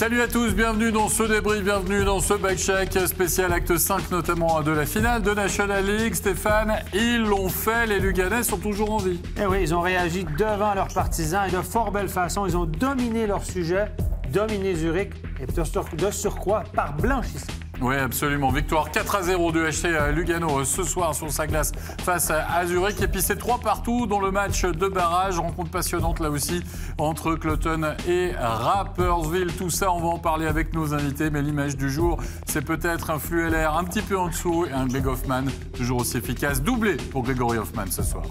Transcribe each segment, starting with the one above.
Salut à tous, bienvenue dans ce débrief, bienvenue dans ce back-check spécial acte 5 notamment de la finale de National League. Stéphane, ils l'ont fait, les Luganais sont toujours en vie. Eh oui, ils ont réagi devant leurs partisans et de fort belle façon. Ils ont dominé leur sujet, dominé Zurich et de surcroît par blanchissement. Oui, absolument. Victoire 4-0 de HC Lugano ce soir sur sa glace face à Zurich. Et puis c'est 3 partout dans le match de barrage. Rencontre passionnante là aussi entre Cloton et Rapperswil. Tout ça, on va en parler avec nos invités. Mais l'image du jour, c'est peut-être un flux LR un petit peu en dessous et un Greg Hoffman toujours aussi efficace. Doublé pour Gregory Hoffman ce soir.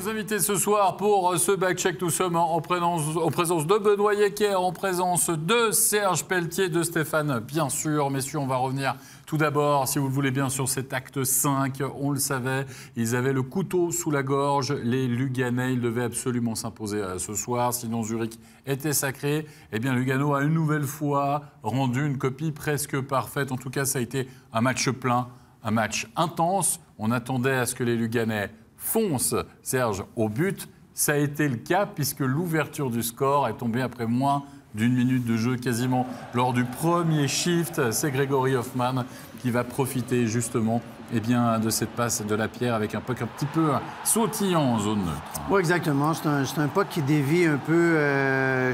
Invité ce soir pour ce back-check, nous sommes en présence de Benoît Yecker, en présence de Serge Pelletier, de Stéphane, bien sûr. Messieurs, on va revenir tout d'abord, si vous le voulez bien, sur cet acte 5. On le savait, ils avaient le couteau sous la gorge, les Luganais. Ils devaient absolument s'imposer ce soir, sinon Zurich était sacré. Eh bien, Lugano a une nouvelle fois rendu une copie presque parfaite. En tout cas, ça a été un match plein, un match intense. On attendait à ce que les Luganais fonce, Serge, au but. Ça a été le cas puisque l'ouverture du score est tombée après moins d'une minute de jeu quasiment lors du premier shift. C'est Gregory Hoffman qui va profiter justement de cette passe de Lapierre avec un puck un petit peu sautillant en zone neutre. Oui, exactement. C'est un puck qui dévie un peu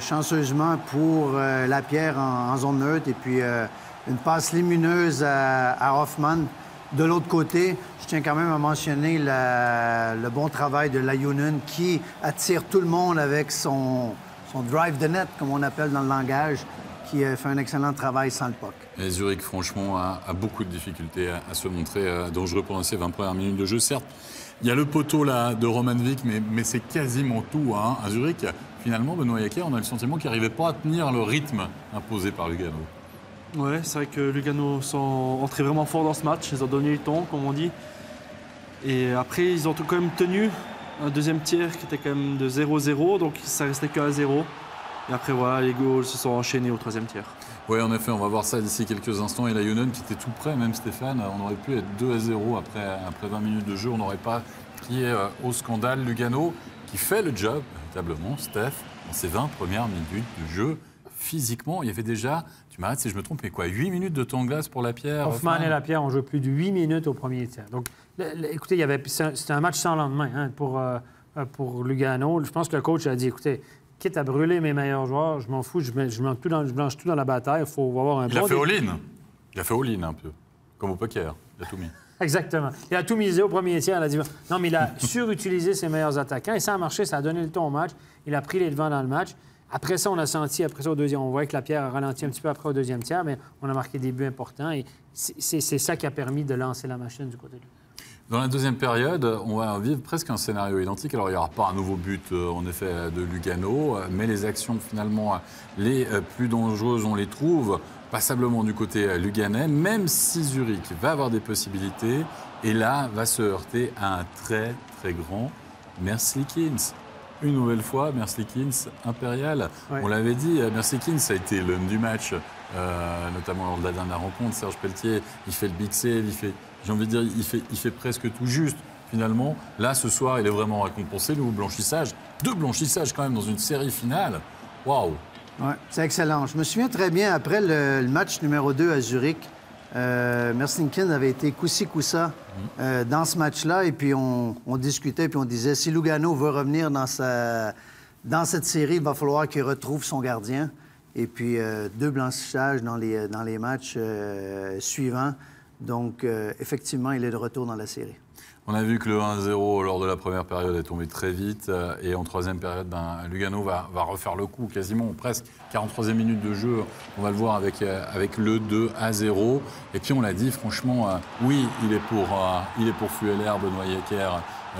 chanceusement pour Lapierre en zone neutre et puis une passe lumineuse à Hoffman. De l'autre côté, je tiens quand même à mentionner le bon travail de Lajunen qui attire tout le monde avec son drive de net, comme on appelle dans le langage, qui fait un excellent travail sans le puck. Et Zurich, franchement, a beaucoup de difficultés à se montrer dangereux pendant ces 20 premières minutes de jeu. Certes, il y a le poteau là, de Romanvik, mais c'est quasiment tout. Hein. À Zurich, finalement, Benoît Yecker, on a le sentiment qu'il n'arrivait pas à tenir le rythme imposé par Lugano. Ouais, c'est vrai que Lugano sont entrés vraiment fort dans ce match. Ils ont donné le ton, comme on dit. Et après, ils ont quand même tenu un deuxième tiers qui était quand même de 0-0. Donc, ça restait qu'à 0. Et après, voilà, les goals se sont enchaînés au troisième tiers. Oui, en effet, on va voir ça d'ici quelques instants. Et la Lajunen qui était tout près, même Stéphane, on aurait pu être 2-0 après 20 minutes de jeu. On n'aurait pas crié au scandale. Lugano qui fait le job, véritablement, Steph, dans ses 20 premières minutes de jeu. Physiquement, il y avait déjà, tu m'arrêtes si je me trompe, mais quoi, 8 minutes de temps de glace pour Lapierre. Hoffman et Lapierre ont joué plus de 8 minutes au premier tiers. Donc, écoutez, c'était un match sans lendemain pour Lugano. Je pense que le coach a dit, écoutez, quitte à brûler mes meilleurs joueurs, je m'en fous, je blanche tout dans la bataille. Il faut avoir un Il a fait all-in. Il a fait all-in un peu, comme au poker. Il a tout mis. Exactement. Il a tout misé au premier tiers. Il a dit, non, mais il a surutilisé ses meilleurs attaquants. Et ça a marché, ça a donné le ton au match. Il a pris les devants dans le match. Après ça, on a senti, au deuxième, on voit que Lapierre a ralenti un petit peu après au deuxième tiers, mais on a marqué des buts importants et c'est ça qui a permis de lancer la machine du côté de lui. Dans la deuxième période, on va vivre presque un scénario identique. Alors, il n'y aura pas un nouveau but, en effet, de Lugano, mais les actions, finalement, les plus dangereuses, on les trouve passablement du côté luganais, même si Zurich va avoir des possibilités, et là, va se heurter à un très, très grand Merzlikins. Une nouvelle fois, Merzlikins impérial. Ouais. On l'avait dit, Merzlikins a été l'homme du match, notamment lors de la dernière rencontre. Serge Pelletier, il fait le big save, j'ai envie de dire, il fait presque tout juste. Finalement, là, ce soir, il est vraiment récompensé. Le blanchissage, 2 blanchissages quand même dans une série finale. Waouh! Ouais, c'est excellent. Je me souviens très bien, après le match numéro 2 à Zurich, Merzlikins avait été coup-ci, coup-ça dans ce match-là. Et puis, on discutait, puis on disait, si Lugano veut revenir dans cette série, il va falloir qu'il retrouve son gardien. Et puis, 2 blanchissages dans les matchs suivants. Donc, effectivement, il est de retour dans la série. On a vu que le 1-0 lors de la première période est tombé très vite. Et en troisième période, Lugano va refaire le coup quasiment, presque 43e minute de jeu. On va le voir avec le 2-0. Et puis on l'a dit, franchement, oui, il est pour FULR, Benoît Yecker,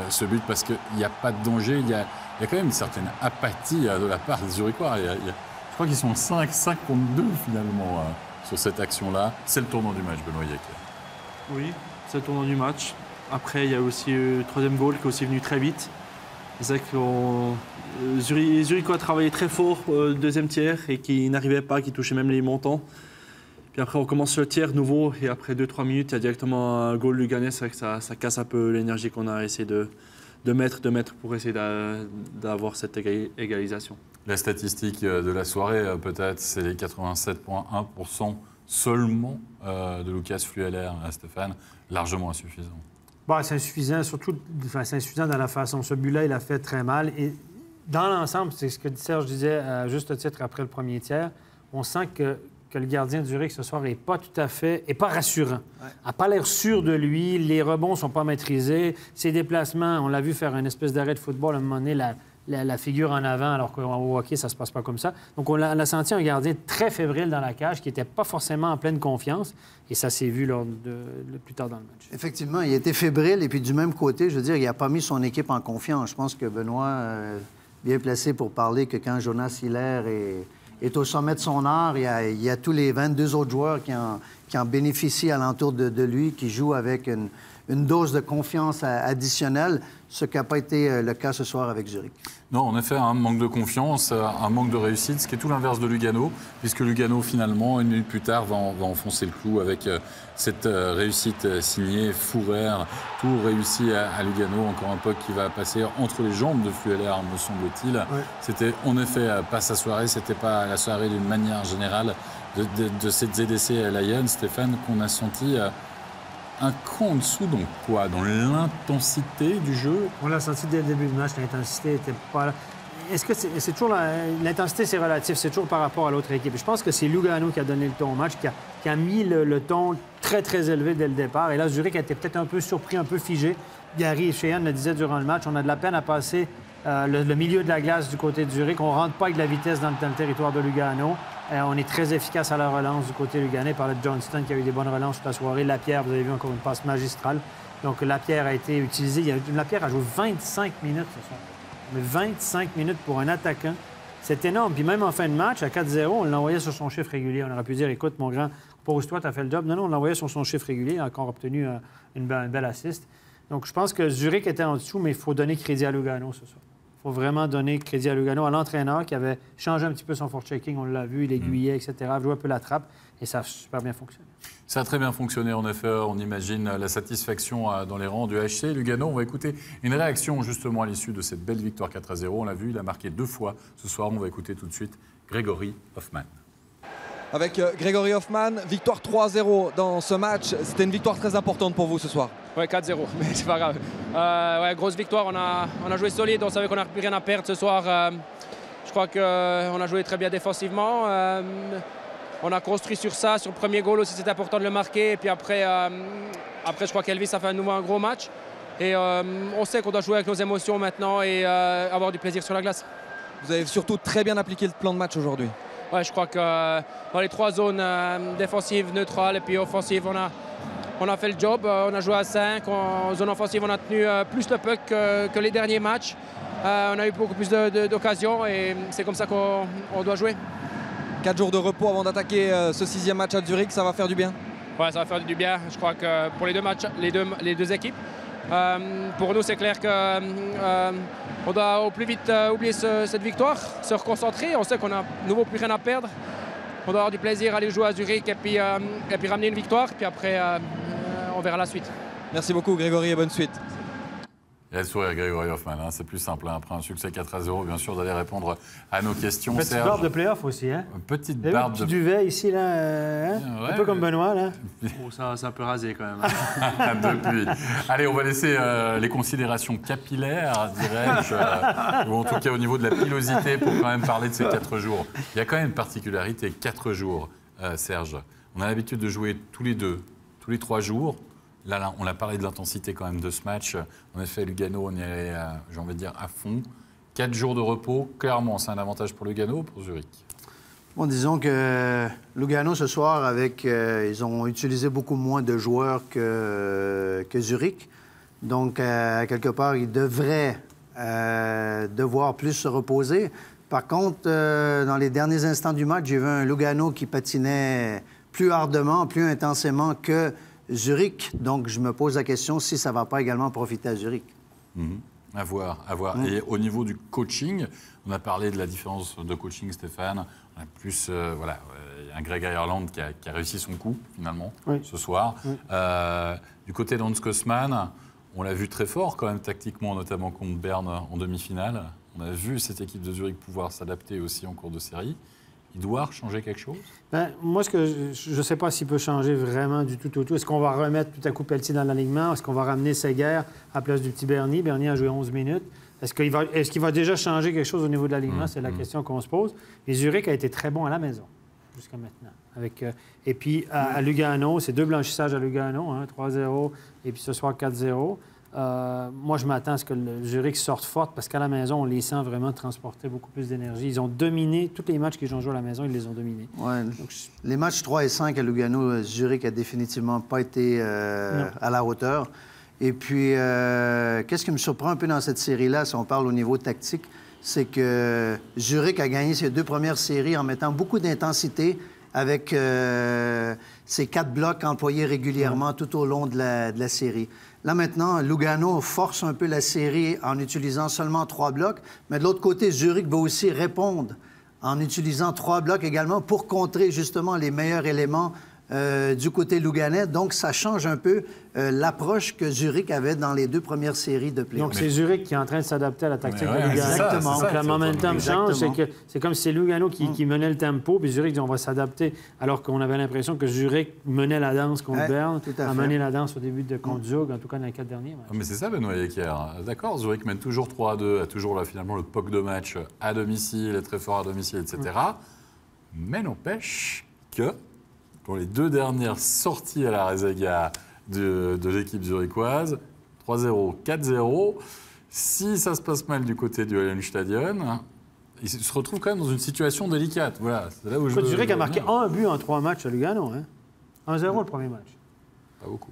ce but, parce qu'il n'y a pas de danger. Il y a quand même une certaine apathie de la part des Zurichois. Je crois qu'ils sont 5 contre 2 finalement sur cette action-là. C'est le tournant du match, Benoît Yecker. Oui, c'est le tournant du match. Après, il y a aussi le troisième goal qui est aussi venu très vite. C'est vrai que Zurich a travaillé très fort au deuxième tiers et qui n'arrivait pas, qui touchait même les montants. Puis après, on commence le tiers nouveau et après 2-3 minutes, il y a directement un goal luganais. C'est vrai que ça casse un peu l'énergie qu'on a essayé de mettre pour essayer d'avoir cette égalisation. La statistique de la soirée, peut-être, c'est les 87,1% seulement de Lucas Flueller, Stéphane, largement insuffisant. Bon, c'est insuffisant, surtout c'est insuffisant dans la façon. Ce but-là, il a fait très mal. Et dans l'ensemble, c'est ce que Serge disait à juste titre après le premier tiers, on sent que le gardien de Zurich ce soir n'est pas tout à fait, n'est pas rassurant. Il n'a pas l'air sûr de lui, les rebonds ne sont pas maîtrisés, ses déplacements, on l'a vu faire une espèce d'arrêt de football à un moment donné, la figure en avant, alors qu'au hockey, ça ne se passe pas comme ça. Donc, on a senti un gardien très fébrile dans la cage, qui n'était pas forcément en pleine confiance, et ça s'est vu plus tard dans le match. Effectivement, il était fébrile, et puis du même côté, je veux dire, il n'a pas mis son équipe en confiance. Je pense que Benoît bien placé pour parler que quand Jonas Hiller est au sommet de son art, il y a tous les 22 autres joueurs qui en bénéficient alentour de lui, qui jouent avec une dose de confiance additionnelle, ce qui n'a pas été le cas ce soir avec Zurich. Non, en effet, un manque de confiance, un manque de réussite, ce qui est tout l'inverse de Lugano, puisque Lugano, finalement, une minute plus tard, va enfoncer le clou avec cette réussite signée Fourer, tout réussi à Lugano, encore un puck qui va passer entre les jambes de Flueller, me semble-t-il. Ouais. C'était en effet pas sa soirée, c'était pas la soirée d'une manière générale de cette ZDC Lions, Stéphane, qu'on a senti un cran en dessous, donc quoi? Dans l'intensité du jeu? On l'a senti dès le début du match, l'intensité n'était pas là. Est-ce que c'est toujours... L'intensité, c'est relatif, c'est toujours par rapport à l'autre équipe. Je pense que c'est Lugano qui a donné le ton au match, qui a mis le ton très, très élevé dès le départ. Et là, Zurich a été peut-être un peu surpris, un peu figé. Gary Sheehan le disait durant le match, on a de la peine à passer le milieu de la glace du côté de Zurich. On ne rentre pas avec de la vitesse dans le territoire de Lugano. On est très efficace à la relance du côté luganais. Par le Johnston qui a eu des bonnes relances toute la soirée. Lapierre, vous avez vu encore une passe magistrale. Donc Lapierre a été utilisé. Lapierre a joué 25 minutes ce soir. Mais 25 minutes pour un attaquant, c'est énorme. Puis même en fin de match, à 4-0, on l'envoyait sur son chiffre régulier. On aurait pu dire, écoute, mon grand, pose-toi, tu as fait le job. Non, on l'envoyait sur son chiffre régulier. Il a encore obtenu une belle assist. Donc je pense que Zurich était en dessous, mais il faut donner crédit à Lugano ce soir. Il faut vraiment donner crédit à Lugano, à l'entraîneur qui avait changé un petit peu son forechecking, on l'a vu, il aiguillait, etc., jouait un peu la trappe, et ça a super bien fonctionné. Ça a très bien fonctionné, en effet. On imagine la satisfaction dans les rangs du HC. Lugano, on va écouter une réaction justement à l'issue de cette belle victoire 4-0. On l'a vu, il a marqué 2 fois ce soir. On va écouter tout de suite Grégory Hoffman. Avec Grégory Hoffman, victoire 3-0 dans ce match. C'était une victoire très importante pour vous ce soir. Ouais, 4-0, mais c'est pas grave. Ouais, grosse victoire, on a joué solide, on savait qu'on n'a plus rien à perdre ce soir. Je crois qu'on a joué très bien défensivement. On a construit sur ça, sur le premier goal aussi, c'était important de le marquer. Et puis après je crois qu'Elvis a fait à nouveau un gros match. Et on sait qu'on doit jouer avec nos émotions maintenant et avoir du plaisir sur la glace. Vous avez surtout très bien appliqué le plan de match aujourd'hui. Ouais, je crois que dans les 3 zones défensives, neutrales et puis offensives, on a fait le job. On a joué à 5. En zone offensive, on a tenu plus le puck que les derniers matchs. On a eu beaucoup plus d'occasions et c'est comme ça qu'on doit jouer. 4 jours de repos avant d'attaquer ce 6e match à Zurich, ça va faire du bien? Ouais, ça va faire du bien. Je crois que pour les 2 matchs, les deux équipes, pour nous, c'est clair qu'on doit au plus vite oublier cette victoire, se reconcentrer. On sait qu'on n'a de nouveau plus rien à perdre. On doit avoir du plaisir à aller jouer à Zurich et puis ramener une victoire. Puis après, on verra la suite. Merci beaucoup, Grégory, et bonne suite. Il a le sourire, Grégory Hoffman. Hein. C'est plus simple. Hein. Après un succès 4-0, bien sûr, d'aller répondre à nos questions. Petite barbe de play-off aussi. Hein? Petite barbe de... duvet ici, là, hein? Ouais, un peu comme Benoît. Là. Oh, ça peut raser quand même. Depuis. Allez, on va laisser les considérations capillaires, dirais-je, ou en tout cas au niveau de la pilosité, pour quand même parler de ces 4 jours. Il y a quand même une particularité, 4 jours, Serge. On a l'habitude de jouer tous les 2, tous les 3 jours. Là, on a parlé de l'intensité quand même de ce match. En effet, Lugano, on y allait, j'ai envie de dire, à fond. 4 jours de repos, clairement, c'est un avantage pour Lugano ou pour Zurich? Bon, disons que Lugano, ce soir, ils ont utilisé beaucoup moins de joueurs que Zurich. Donc, quelque part, ils devraient devoir plus se reposer. Par contre, dans les derniers instants du match, j'ai vu un Lugano qui patinait plus ardemment, plus intensément que Zurich. Donc, je me pose la question si ça ne va pas également profiter à Zurich. À voir, à voir. Et au niveau du coaching, on a parlé de la différence de coaching, Stéphane. On a plus, un Greg Ireland qui a réussi son coup, finalement, ce soir. Du côté d'Hans Kosman, on l'a vu très fort, quand même, tactiquement, notamment contre Berne en demi-finale. On a vu cette équipe de Zurich pouvoir s'adapter aussi en cours de série. Il doit changer quelque chose? Moi, je ne sais pas s'il peut changer vraiment du tout au tout. Est-ce qu'on va remettre tout à coup Pelletier dans l'alignement? Est-ce qu'on va ramener Seger à la place du petit Bernier? Bernier a joué 11 minutes. Est-ce qu'il va déjà changer quelque chose au niveau de l'alignement? C'est la question qu'on se pose. Et Zurich a été très bon à la maison jusqu'à maintenant. Et puis, à Lugano, c'est 2 blanchissages à Lugano, 3-0, et puis ce soir 4-0. Moi, je m'attends à ce que le Zurich sorte forte parce qu'à la maison, on les sent vraiment transporter beaucoup plus d'énergie. Ils ont dominé tous les matchs qu'ils ont joués à la maison, ils les ont dominés. Ouais. Les matchs 3 et 5 à Lugano, Zurich n'a définitivement pas été à la hauteur. Et puis, qu'est-ce qui me surprend un peu dans cette série-là, si on parle au niveau tactique, c'est que Zurich a gagné ses 2 premières séries en mettant beaucoup d'intensité avec ses 4 blocs employés régulièrement tout au long de la série. Là, maintenant, Lugano force un peu la série en utilisant seulement 3 blocs, mais de l'autre côté, Zurich va aussi répondre en utilisant 3 blocs également pour contrer justement les meilleurs éléments du côté luganais. Donc, ça change un peu l'approche que Zurich avait dans les 2 premières séries de play-off. Donc, c'est Zurich qui est en train de s'adapter à la tactique de Lugano. Exactement. Donc, le momentum change. C'est comme si c'est Lugano qui menait le tempo, puis Zurich dit on va s'adapter, alors qu'on avait l'impression que Zurich menait la danse contre Berne, a mené la danse au début de contre Zug, en tout cas dans les 4 derniers matchs. Mais c'est ça, Benoît Yecker. D'accord, Zurich mène toujours 3-2, a toujours là, finalement le POC de match à domicile, est très fort à domicile, etc. Mais n'empêche que pour les 2 dernières sorties à la Resaga de l'équipe zurichoise, 3-0, 4-0, si ça se passe mal du côté du Hallenstadion, il se retrouve quand même dans une situation délicate. Voilà, c'est là où Zurich a marqué 1 but en 3 matchs à Lugano. 1-0 le premier match. Pas beaucoup.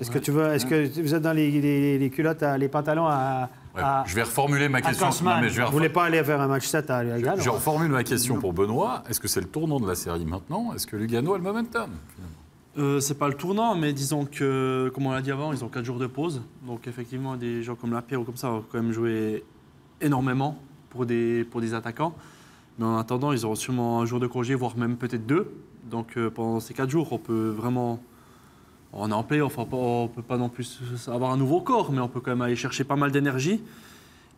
Est-ce que vous êtes dans les culottes, les pantalons je vais reformuler ma question. Vous ne voulez pas aller faire un match 7 à Lugano? Je reformule ma question pour Benoît. Est-ce que c'est le tournant de la série maintenant? Est-ce que Lugano a le momentum finalement? C'est pas le tournant, mais disons que, comme on l'a dit avant, ils ont 4 jours de pause. Donc effectivement, des gens comme Lapierre ou comme ça vont quand même jouer énormément pour des attaquants. Mais en attendant, ils auront sûrement un jour de congé, voire même peut-être 2. Donc pendant ces 4 jours, on peut vraiment... On est en play-off, on ne peut pas non plus avoir un nouveau corps, mais on peut quand même aller chercher pas mal d'énergie.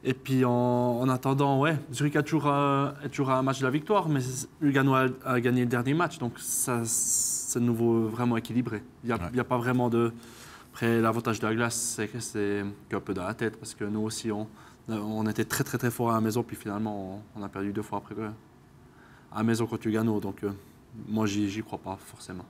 Et puis en attendant, Zurich a toujours un match de la victoire, mais Lugano a gagné le dernier match, donc ça, c'est de nouveau vraiment équilibré. Il n'y a pas vraiment de... Après, l'avantage de la glace, c'est qu'un peu dans la tête, parce que nous aussi, on était très très très fort à la maison, puis finalement, on a perdu 2 fois après à la maison contre Lugano, donc moi, j'y crois pas forcément.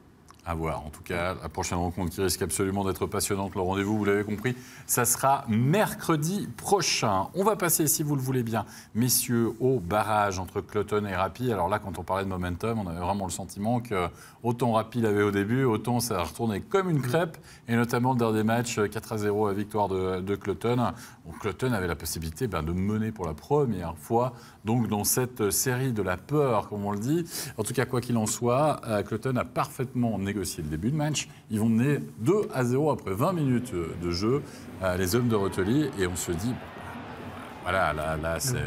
À voir. En tout cas, la prochaine rencontre qui risque absolument d'être passionnante. Le rendez-vous, vous l'avez compris, ça sera mercredi prochain. On va passer, si vous le voulez bien, messieurs, au barrage entre Cloton et Rappi. Alors là, quand on parlait de momentum, on avait vraiment le sentiment que autant Rappi l'avait au début, autant ça a retourné comme une crêpe. Et notamment le dernier match, 4-0 à victoire de Cloton. Donc, Cloton avait la possibilité de mener pour la première fois donc dans cette série de la peur, comme on le dit. En tout cas, quoi qu'il en soit, Cloton a parfaitement négocié le début de match. Ils vont mener 2-0 après 20 minutes de jeu, les hommes de Rotely. Et on se dit, voilà, là c'est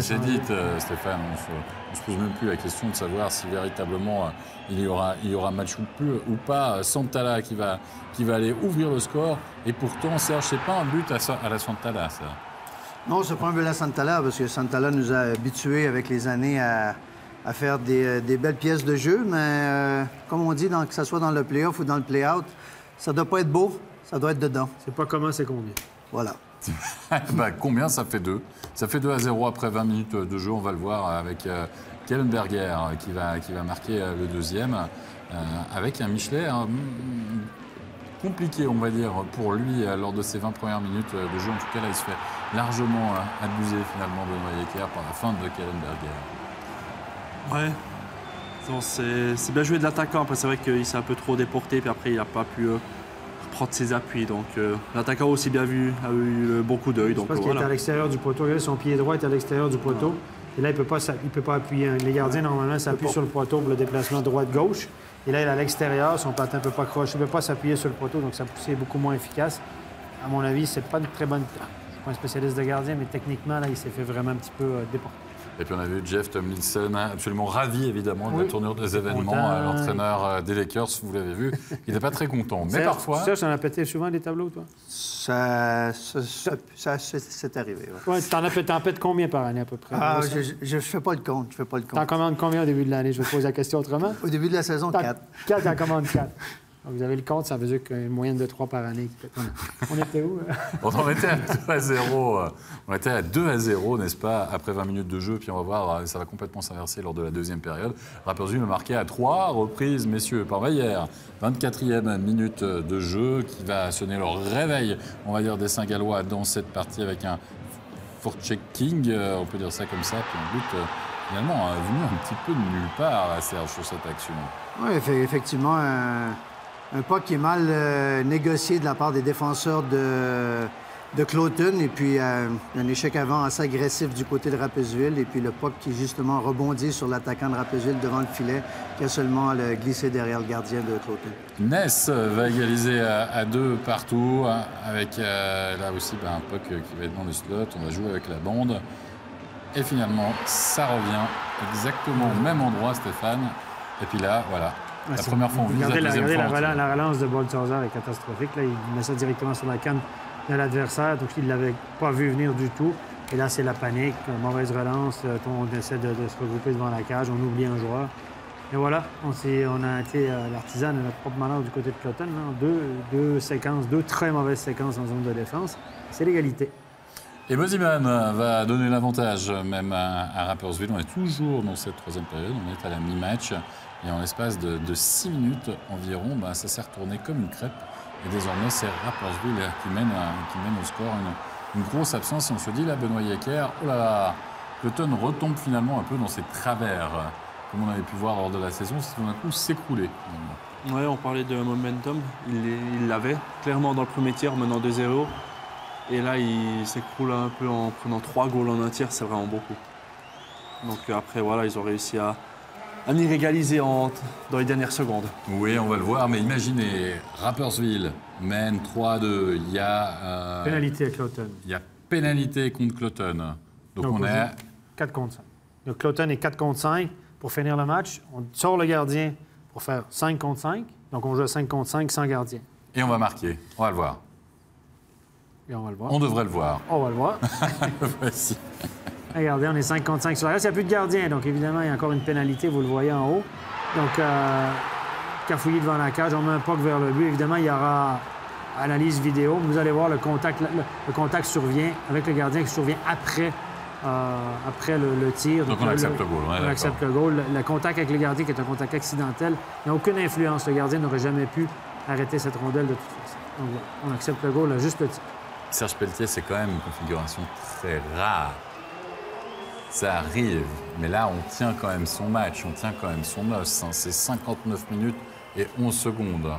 c'est dit, Stéphane. On ne se pose même plus la question de savoir si véritablement il y aura match ou pas. Santala qui va aller ouvrir le score. Et pourtant, Serge, ce n'est pas un but à la Santala, ça. Non, c'est pas un but à Santala, parce que Santala nous a habitués avec les années à faire des belles pièces de jeu, mais comme on dit, que ce soit dans le play-off ou dans le play-out, ça doit pas être beau, ça doit être dedans. C'est pas comment, c'est combien. Voilà. Combien? Ça fait 2. Ça fait 2-0 après 20 minutes de jeu, on va le voir avec Kellenberger qui va marquer le deuxième, avec un Michelet compliqué, on va dire, pour lui lors de ses 20 premières minutes de jeu. En tout cas, là, il se fait largement abuser finalement de Yecker par la fin de Kellenberger. Ouais, c'est bien joué de l'attaquant. Après, c'est vrai qu'il s'est un peu trop déporté, puis après, il n'a pas pu prendre ses appuis. Donc l'attaquant aussi bien vu, a eu le bon coup d'œil. Donc Parce qu'il est à l'extérieur du poteau. Regardez, son pied droit est à l'extérieur du poteau. Et là, il ne peut pas appuyer. Les gardiens, normalement, s'appuient sur le poteau pour le déplacement droite-gauche. Et là, il est à l'extérieur. Son patin ne peut pas crocher, il ne peut pas s'appuyer sur le poteau. Donc, sa poussée est beaucoup moins efficace. À mon avis, c'est pas une très bonne... Je ne suis pas un spécialiste de gardien, mais techniquement, là, il s'est fait vraiment un petit peu déporter. Et puis on a vu Jeff Tomlinson, absolument ravi évidemment de la tournure des événements. L'entraîneur des Lakers, vous l'avez vu, il n'était pas très content. Mais parfois... Ça, ça en a pété souvent des tableaux, toi? Ça c'est arrivé. Ouais, t'en pètes combien par année à peu près? Je ne fais pas le compte. T'en commandes combien au début de l'année? Je vais te poser la question autrement. Au début de la saison, 4. 4, t'en commandes 4. Donc, vous avez le compte, ça veut dire qu'une moyenne de 3 par année. On était où? On était à 2-0. On était à 2-0, n'est-ce pas, après 20 minutes de jeu. Puis on va voir, ça va complètement s'inverser lors de la deuxième période. Rapperswil a marqué à 3 reprises, messieurs, par Mayer. 24e minute de jeu qui va sonner le réveil, on va dire, des Saint-Gallois dans cette partie avec un forechecking, on peut dire ça comme ça. Puis un but, finalement, venu un petit peu de nulle part, là, Serge, sur cette action. Oui, effectivement, un pas qui est mal négocié de la part des défenseurs de Cloton. Et puis, un échec avant assez agressif du côté de Rapperswil. Et puis, le puck qui, justement, rebondit sur l'attaquant de Rapperswil devant le filet, qui a seulement glissé derrière le gardien de Cloton. Ness va égaliser à 2 partout, avec là aussi un puck qui va être dans le slot. On va jouer avec la bande. Et finalement, ça revient exactement au même endroit, Stéphane. Et puis là, voilà. La première fois, on vise la deuxième fois. La relance de Boltzhauser est catastrophique. Là, il met ça directement sur la canne de l'adversaire, donc il ne l'avait pas vu venir du tout. Et là, c'est la panique, mauvaise relance. On essaie de se regrouper devant la cage, on oublie un joueur. Et voilà, on a été l'artisan de notre propre malheur du côté de Cloton. Deux séquences, 2 très mauvaises séquences en zone de défense. C'est l'égalité. Et Moziman va donner l'avantage même à Rapperswil. On est toujours dans cette troisième période, on est à la mi-match. Et en l'espace de 6 minutes environ, ça s'est retourné comme une crêpe. Et désormais, c'est Rapperswil qui mène au score. Une grosse absence. Et on se dit, là, Benoît Yecker, oh là là, Cloton retombe finalement un peu dans ses travers. Comme on avait pu voir lors de la saison, c'est tout d'un coup s'écrouler. Oui, on parlait de momentum. Il l'avait clairement dans le premier tiers, menant 2-0. Et là, il s'écroule un peu en prenant 3 goals en un tiers. C'est vraiment beaucoup. Donc après, voilà, ils ont réussi à y égaliser dans les dernières secondes. Oui, on va le voir, mais imaginez, Rapperswil mène 3-2, il y a... pénalité à Cloton. Il y a pénalité contre Cloton. Donc on est... 4 contre 5. Donc Cloton est 4 contre 5 pour finir le match. On sort le gardien pour faire 5 contre 5. Donc on joue à 5 contre 5 sans gardien. Et on va marquer, on va le voir. Et on va le voir. On devrait le voir. On va le voir. Voici. Regardez, on est 5 contre 5 sur la reste. Il n'y a plus de gardien, donc évidemment, il y a encore une pénalité, vous le voyez en haut. Donc, cafouillé devant la cage, on met un puck vers le but. Évidemment, il y aura analyse vidéo. Vous allez voir, le contact survient avec le gardien qui survient après le tir. Donc on accepte le goal. On accepte le goal. Le contact avec le gardien, qui est un contact accidentel, n'a aucune influence. Le gardien n'aurait jamais pu arrêter cette rondelle de toute façon. Donc, voilà, on accepte le goal à juste le tir. Serge Pelletier, c'est quand même une configuration très rare. Ça arrive, mais là, on tient quand même son match, on tient quand même son os. C'est 59 minutes et 11 secondes.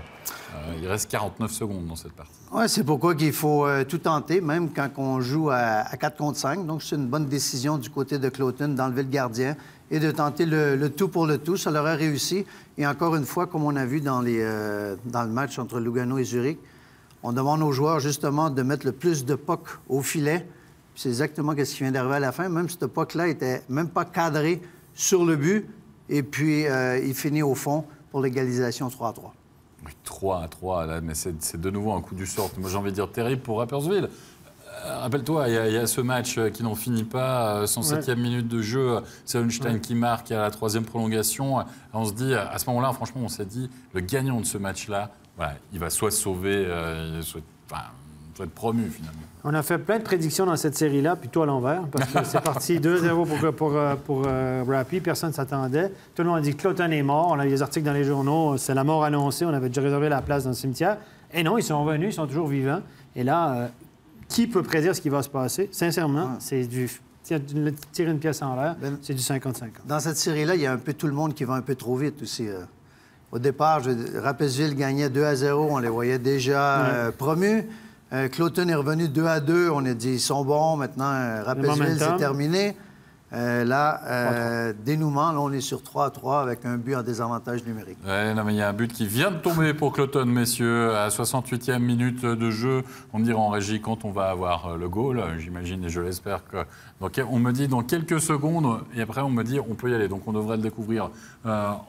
Il reste 49 secondes dans cette partie. Oui, c'est pourquoi qu'il faut tout tenter, même quand on joue à 4 contre 5. Donc, c'est une bonne décision du côté de Cloton d'enlever le gardien et de tenter le tout pour le tout. Ça leur a réussi. Et encore une fois, comme on a vu dans le match entre Lugano et Zurich, on demande aux joueurs, justement, de mettre le plus de puck au filet. C'est exactement ce qui vient d'arriver à la fin. Même ce puck-là n'était même pas cadré sur le but. Et puis, il finit au fond pour l'égalisation 3-3. Oui, 3-3, là, mais c'est de nouveau un coup du sort. Moi, j'ai envie de dire terrible pour Rapperswil. Rappelle-toi, il y a ce match qui n'en finit pas, 107e minute de jeu. C'est Einstein qui marque à la 3e prolongation. On se dit, à ce moment-là, franchement, on s'est dit, le gagnant de ce match-là, voilà, il va soit sauver, soit être promu, finalement. On a fait plein de prédictions dans cette série-là, puis tout à l'envers, parce que c'est parti 2-0 pour Rappy, personne ne s'attendait. Tout le monde a dit que Cloton est mort, on a eu des articles dans les journaux, c'est la mort annoncée, on avait déjà réservé la place dans le cimetière. Et non, ils sont revenus, ils sont toujours vivants. Et là, qui peut prédire ce qui va se passer? Sincèrement, c'est du... Tirer une pièce en l'air, c'est du 50-50. Dans cette série-là, il y a un peu tout le monde qui va un peu trop vite aussi. Au départ, Rapperswil gagnait 2-0, on les voyait déjà promus. Cloton est revenu 2-2, on a dit ils sont bons, maintenant Rapperswil, c'est terminé. Dénouement, là, on est sur 3-3 avec un but en désavantage numérique. Ouais, non, mais il y a un but qui vient de tomber pour Cloton, messieurs, à 68e minute de jeu. On me dira en régie quand on va avoir le goal, j'imagine et je l'espère que... Donc, on me dit dans quelques secondes, et après on me dit on peut y aller. Donc on devrait le découvrir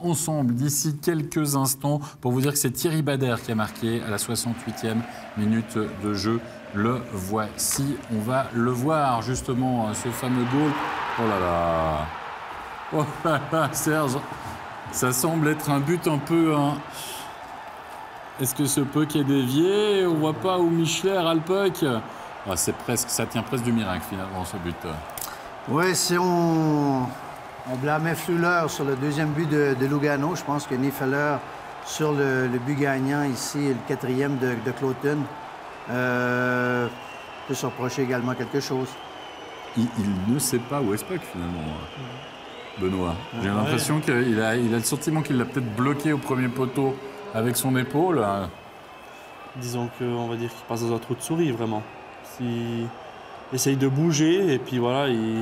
ensemble d'ici quelques instants pour vous dire que c'est Thierry Bader qui a marqué à la 68e minute de jeu. Le voici, on va le voir justement, ce fameux goal. Oh là là. Oh là là, Serge. Ça semble être un but un peu... Est-ce que ce puck est dévié? On voit pas où Michler a le puck. Ah, c'est presque, ça tient presque du miracle finalement, ce but. Oui, si on blâmait Fluller sur le deuxième but de Lugano, je pense que Niefeller sur le but gagnant ici, le quatrième de Cloton, peut se reprocher également quelque chose. Il ne sait pas où est ce puck finalement, Benoît. J'ai l'impression qu'il a le sentiment qu'il l'a peut-être bloqué au premier poteau avec son épaule. Disons qu'on va dire qu'il passe dans un trou de souris, vraiment. Il essaye de bouger, et puis voilà, il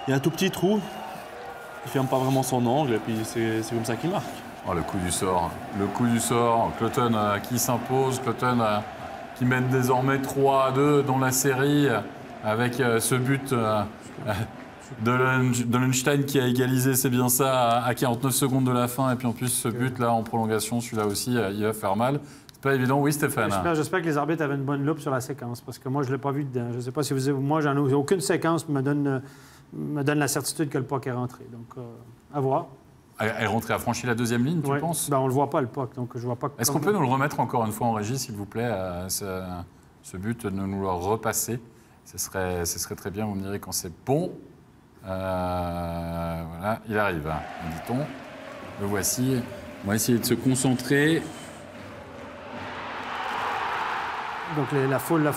y a un tout petit trou. Il ne ferme pas vraiment son angle, et puis c'est comme ça qu'il marque. Oh, le coup du sort. Le coup du sort. Cloton qui s'impose. Cloton qui mène désormais 3-2 dans la série avec ce but de Lunstein qui a égalisé, c'est bien ça, à 49 secondes de la fin. Et puis en plus, ce but-là en prolongation, celui-là aussi, il va faire mal. C'est pas évident, oui, Stéphane? J'espère que les arbitres avaient une bonne loupe sur la séquence, parce que moi, je ne l'ai pas vu dedans. Je ne sais pas si vous avez... Moi, j'en ai aucune séquence qui me donne la certitude que le puck est rentré. Donc, à voir. Elle est rentrée, a franchi la deuxième ligne, tu penses? Ben, on ne le voit pas, le puck, donc je vois pas... Est-ce qu'on peut nous le remettre encore une fois en régie, s'il vous plaît, ce but, de nous le repasser? Ce serait très bien, vous me direz quand c'est bon. Voilà, il arrive, me dit-on. Le voici. On va essayer de se concentrer. Donc la foule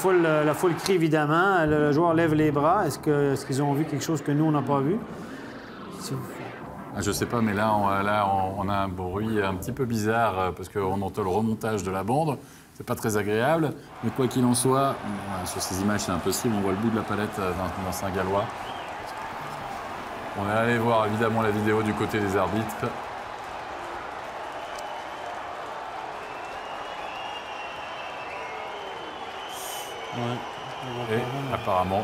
crie évidemment. Le joueur lève les bras. Est-ce qu'ils ont vu quelque chose que nous, on n'a pas vu? Je ne sais pas, mais là, on a un bruit un petit peu bizarre parce qu'on entend le remontage de la bande. C'est pas très agréable. Mais quoi qu'il en soit, sur ces images, c'est impossible. On voit le bout de la palette d'un Saint-Gallois. On est allé voir évidemment la vidéo du côté des arbitres. Et apparemment,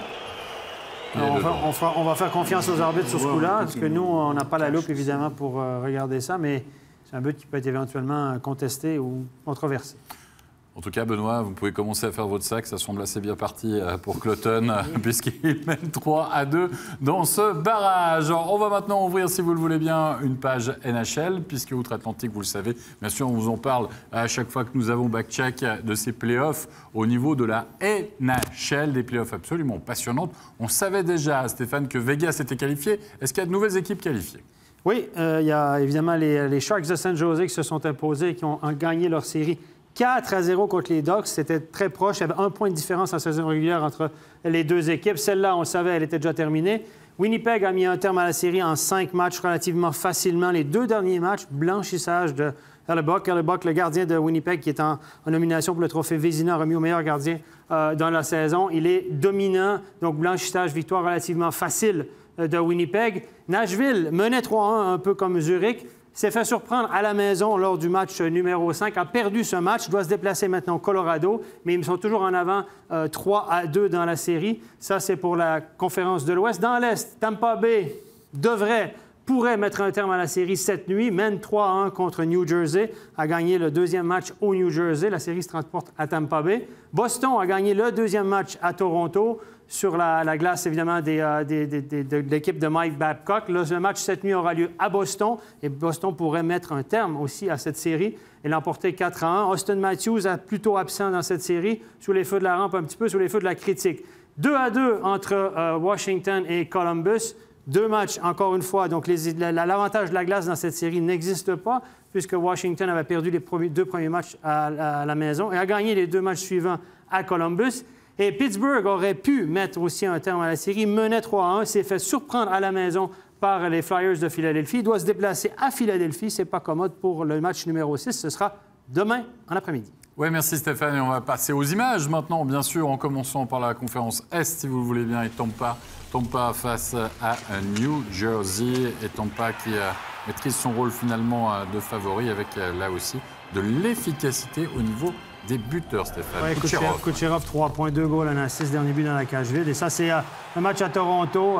on va faire confiance aux arbitres sur ce coup-là, parce que nous, on n'a pas la loupe évidemment pour regarder ça, mais c'est un but qui peut être éventuellement contesté ou controversé. En tout cas, Benoît, vous pouvez commencer à faire votre sac. Ça semble assez bien parti pour Cloton, puisqu'il mène 3-2 dans ce barrage. Alors, on va maintenant ouvrir, si vous le voulez bien, une page NHL, puisque Outre-Atlantique, vous le savez, bien sûr, on vous en parle à chaque fois que nous avons back-check de ces playoffs au niveau de la NHL, des playoffs absolument passionnantes. On savait déjà, Stéphane, que Vegas était qualifié. Est-ce qu'il y a de nouvelles équipes qualifiées? Oui, il y a évidemment les Sharks de San Jose qui se sont imposés et qui ont gagné leur série 4-0 contre les Ducks. C'était très proche. Il y avait 1 point de différence en saison régulière entre les deux équipes. Celle-là, on le savait, elle était déjà terminée. Winnipeg a mis un terme à la série en 5 matchs relativement facilement. Les 2 derniers matchs, blanchissage de Hellebuck. Hellebuck, le gardien de Winnipeg, qui est en nomination pour le trophée Vézina, remis au meilleur gardien dans la saison. Il est dominant. Donc, blanchissage, victoire relativement facile de Winnipeg. Nashville menait 3-1, un peu comme Zurich. S'est fait surprendre à la maison lors du match numéro 5, a perdu ce match, doit se déplacer maintenant au Colorado, mais ils sont toujours en avant 3-2 dans la série. Ça, c'est pour la conférence de l'Ouest. Dans l'Est, Tampa Bay pourrait mettre un terme à la série cette nuit, mène 3-1 contre New Jersey, a gagné le 2e match au New Jersey. La série se transporte à Tampa Bay. Boston a gagné le 2e match à Toronto, sur la glace, évidemment, de l'équipe de Mike Babcock. Là, le match cette nuit aura lieu à Boston, et Boston pourrait mettre un terme aussi à cette série et l'emporter 4-1. Austin Matthews est plutôt absent dans cette série, sous les feux de la rampe, un petit peu sous les feux de la critique. 2-2 entre Washington et Columbus. 2 matchs, encore une fois. Donc, l'avantage de la glace dans cette série n'existe pas, puisque Washington avait perdu les 2 premiers matchs à la maison et a gagné les 2 matchs suivants à Columbus. Et Pittsburgh aurait pu mettre aussi un terme à la série, menait 3-1, s'est fait surprendre à la maison par les Flyers de Philadelphie. Il doit se déplacer à Philadelphie. C'est pas commode pour le match numéro 6. Ce sera demain en après-midi. Oui, merci Stéphane. Et on va passer aux images maintenant, bien sûr, en commençant par la conférence Est, si vous le voulez bien, et Tampa face à New Jersey. Et Tampa qui maîtrise son rôle finalement de favori avec là aussi de l'efficacité au niveau des buteurs, Stéphane. Ouais, Kucherov, 3 points, 2 goals, en a 6 derniers buts dans la cage vide. Et ça, c'est le match à Toronto.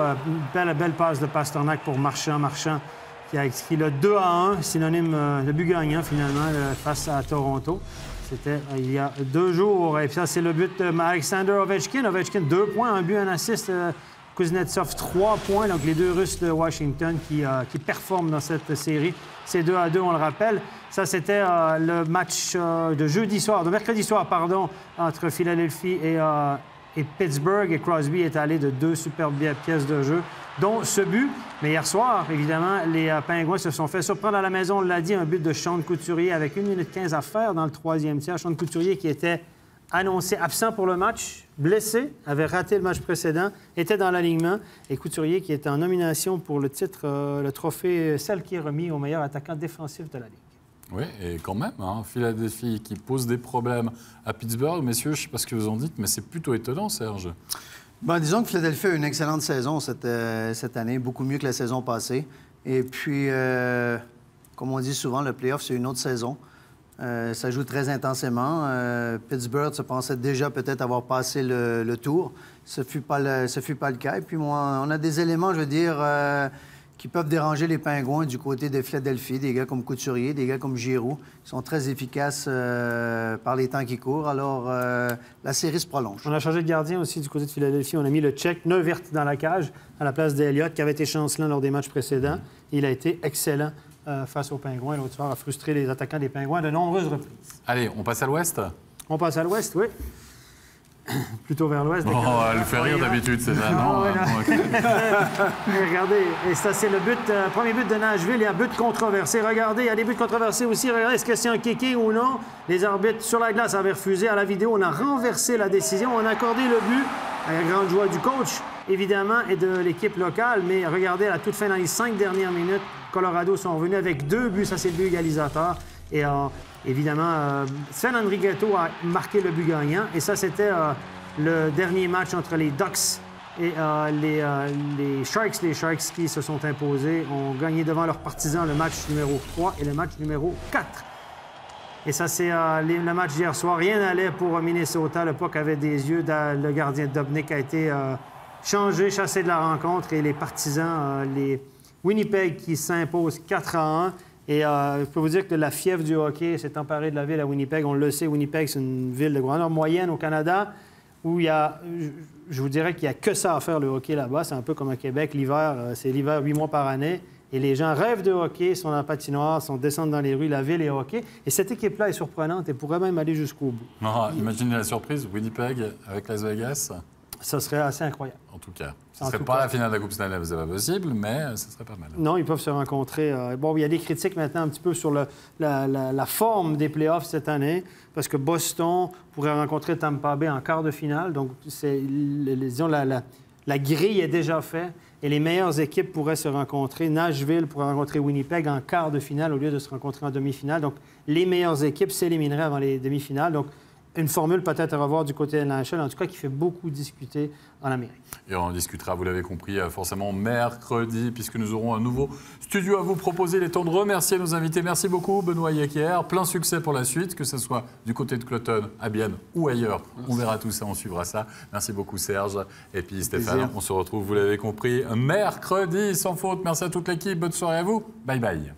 Belle passe de Pasternak pour Marchand. Marchand qui a écrit le 2-1, synonyme de but gagnant finalement face à Toronto. C'était il y a 2 jours. Et puis ça, c'est le but d'Alexander Ovechkin. Ovechkin, 2 points, un but, un assist. Kuznetsov, 3 points. Donc les 2 Russes de Washington qui performent dans cette série. C'est 2-2, on le rappelle. Ça, c'était le match de mercredi soir, pardon, entre Philadelphie et Pittsburgh. Et Crosby est allé de 2 superbes pièces de jeu, dont ce but. Mais hier soir, évidemment, les Pingouins se sont fait surprendre à la maison. On l'a dit, un but de Sean Couturier avec 1 minute 15 à faire dans le 3e tiers. Sean Couturier qui était annoncé absent pour le match, blessé, avait raté le match précédent, était dans l'alignement. Et Couturier qui était en nomination pour le titre, le trophée Selke remis au meilleur attaquant défensif de la Ligue. Oui, et quand même, Philadelphie qui pose des problèmes à Pittsburgh. Messieurs, je ne sais pas ce que vous en dites, mais c'est plutôt étonnant, Serge. Bien, disons que Philadelphie a une excellente saison cette année, beaucoup mieux que la saison passée. Et puis, comme on dit souvent, le play-off, c'est une autre saison. Ça joue très intensément. Pittsburgh se pensait déjà peut-être avoir passé le tour. Ce fut pas le cas. Et puis, moi, on a des éléments, je veux dire, qui peuvent déranger les Pingouins du côté de Philadelphie. Des gars comme Couturier, des gars comme Giroux, qui sont très efficaces par les temps qui courent. Alors, la série se prolonge. On a changé de gardien aussi du côté de Philadelphie. On a mis le Tchèque Neuvert dans la cage à la place d'Elliott, qui avait été chancelant lors des matchs précédents. Il a été excellent face aux Pingouins. L'autre soir a frustré les attaquants des Pingouins de nombreuses reprises. Allez, on passe à l'Ouest? On passe à l'Ouest, oui. Plutôt vers l'Ouest. Elle fait rire d'habitude, c'est ça, non? Regardez, et ça, c'est le premier but de Nashville. Il y a un but controversé. Regardez, il y a des buts controversés aussi. Regardez, est-ce que c'est un kicking ou non? Les arbitres sur la glace avaient refusé. À la vidéo, on a renversé la décision. On a accordé le but à la grande joie du coach, évidemment, et de l'équipe locale. Mais regardez, à la toute fin, dans les 5 dernières minutes, Colorado sont revenus avec 2 buts. Ça, c'est le but égalisateur. Et évidemment, Sven Andrighetto a marqué le but gagnant. Et ça, c'était le dernier match entre les Ducks et les Sharks. Les Sharks qui se sont imposés ont gagné devant leurs partisans le match numéro 3 et le match numéro 4. Et ça, c'est le match d'hier soir. Rien n'allait pour Minnesota. Le puck avait des yeux. Le gardien Dobnik a été changé, chassé de la rencontre. Et les partisans, les Winnipeg qui s'imposent 4-1. Et je peux vous dire que la fièvre du hockey s'est emparée de la ville à Winnipeg. On le sait, Winnipeg, c'est une ville de grandeur moyenne au Canada où il y a, je vous dirais qu'il n'y a que ça à faire, le hockey là-bas. C'est un peu comme à Québec. L'hiver, c'est l'hiver 8 mois par année. Et les gens rêvent de hockey, sont dans la patinoire, descendent dans les rues. La ville est hockey. Et cette équipe-là est surprenante et pourrait même aller jusqu'au bout. Imaginez la surprise, Winnipeg avec Las Vegas. Ça serait assez incroyable. En tout cas. Ce ne serait pas la finale de la Coupe Stanley, c'est pas possible, mais ce serait pas mal. Non, ils peuvent se rencontrer. Bon, il y a des critiques maintenant un petit peu sur la forme des playoffs cette année, parce que Boston pourrait rencontrer Tampa Bay en quart de finale. Donc, disons, la grille est déjà faite et les meilleures équipes pourraient se rencontrer. Nashville pourrait rencontrer Winnipeg en quart de finale au lieu de se rencontrer en demi-finale. Donc, les meilleures équipes s'élimineraient avant les demi-finales. Donc, une formule peut-être à revoir du côté de la NHL, en tout cas qui fait beaucoup discuter en Amérique. Et on en discutera, vous l'avez compris, forcément mercredi, puisque nous aurons un nouveau studio à vous proposer. Il est temps de remercier nos invités. Merci beaucoup, Benoît Yecker. Plein succès pour la suite, que ce soit du côté de Cloton, à Bienne ou ailleurs. Merci. On verra tout ça, on suivra ça. Merci beaucoup, Serge. Et puis Stéphane, on se retrouve, vous l'avez compris, mercredi, sans faute. Merci à toute l'équipe. Bonne soirée à vous. Bye bye.